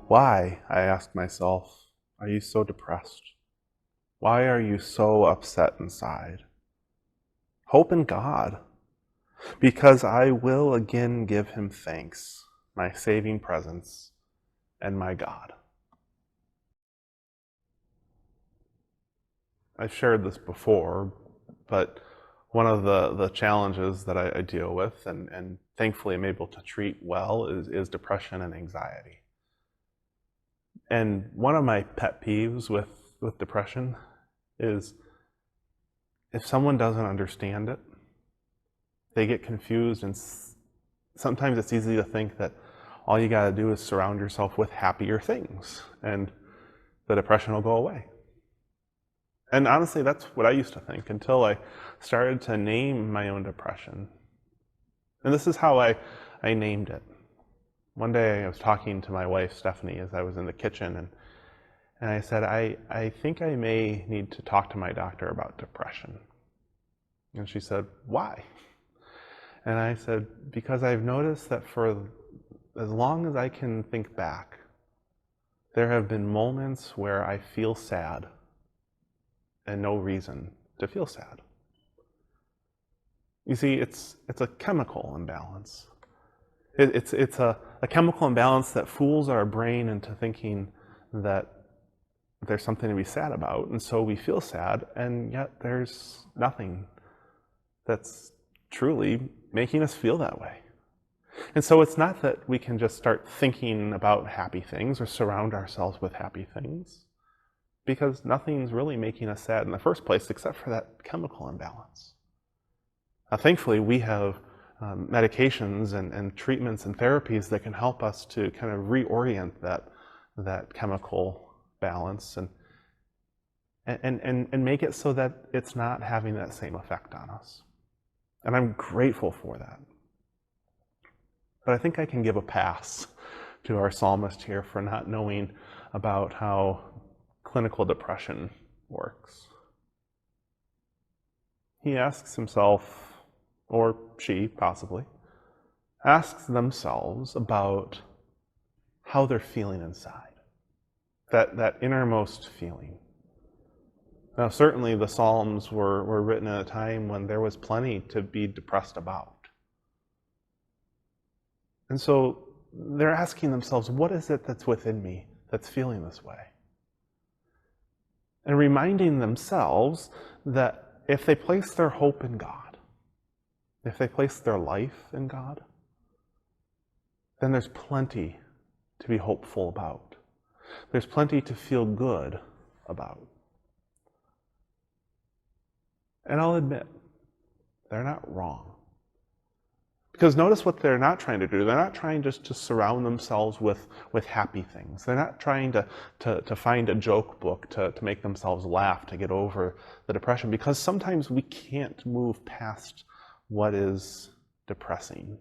Why, I asked myself, are you so depressed? Why are you so upset inside? Hope in God, because I will again give him thanks, my saving presence and my God. I've shared this before, but one of the challenges that I deal with and thankfully I'm able to treat well is depression and anxiety. And one of my pet peeves with depression is if someone doesn't understand it, they get confused, and sometimes it's easy to think that all you got to do is surround yourself with happier things and the depression will go away. And honestly, that's what I used to think until I started to name my own depression. And this is how I named it. One day I was talking to my wife, Stephanie, as I was in the kitchen, and I said, I think I may need to talk to my doctor about depression. And she said, why? And I said, because I've noticed that for as long as I can think back, there have been moments where I feel sad and no reason to feel sad. You see, it's a chemical imbalance. It's a chemical imbalance that fools our brain into thinking that there's something to be sad about, and so we feel sad, and yet there's nothing that's truly making us feel that way. And so it's not that we can just start thinking about happy things or surround ourselves with happy things, because nothing's really making us sad in the first place except for that chemical imbalance. Thankfully, we have medications and treatments and therapies that can help us to kind of reorient that chemical balance and make it so that it's not having that same effect on us. And I'm grateful for that. But I think I can give a pass to our psalmist here for not knowing about how clinical depression works. He asks himself, or she possibly, asks themselves about how they're feeling inside, that innermost feeling. Now, certainly the Psalms were written at a time when there was plenty to be depressed about. And so they're asking themselves, what is it that's within me that's feeling this way? And reminding themselves that if they place their hope in God, if they place their life in God, then there's plenty to be hopeful about. There's plenty to feel good about. And I'll admit, they're not wrong. Because notice what they're not trying to do. They're not trying just to surround themselves with happy things. They're not trying to find a joke book to make themselves laugh to get over the depression, because sometimes we can't move past what is depressing.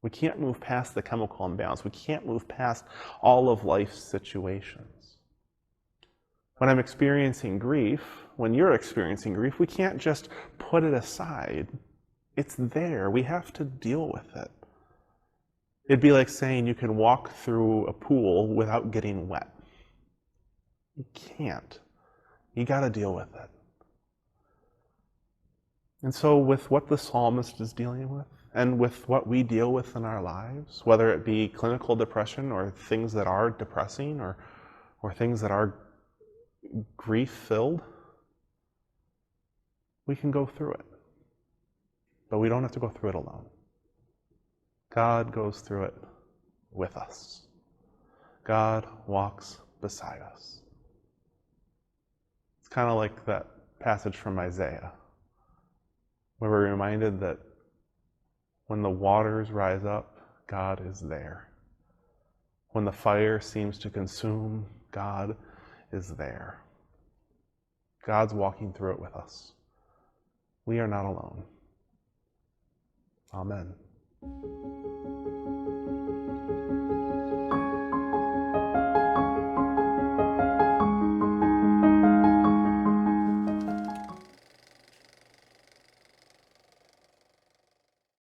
We can't move past the chemical imbalance. We can't move past all of life's situations. When I'm experiencing grief, when you're experiencing grief, we can't just put it aside. It's there. We have to deal with it. It'd be like saying you can walk through a pool without getting wet. You can't. You got to deal with it. And so with what the psalmist is dealing with, and with what we deal with in our lives, whether it be clinical depression or things that are depressing or things that are grief-filled, we can go through it. But we don't have to go through it alone. God goes through it with us. God walks beside us. It's kind of like that passage from Isaiah, where we're reminded that when the waters rise up, God is there. When the fire seems to consume, God is there. God's walking through it with us. We are not alone. Amen.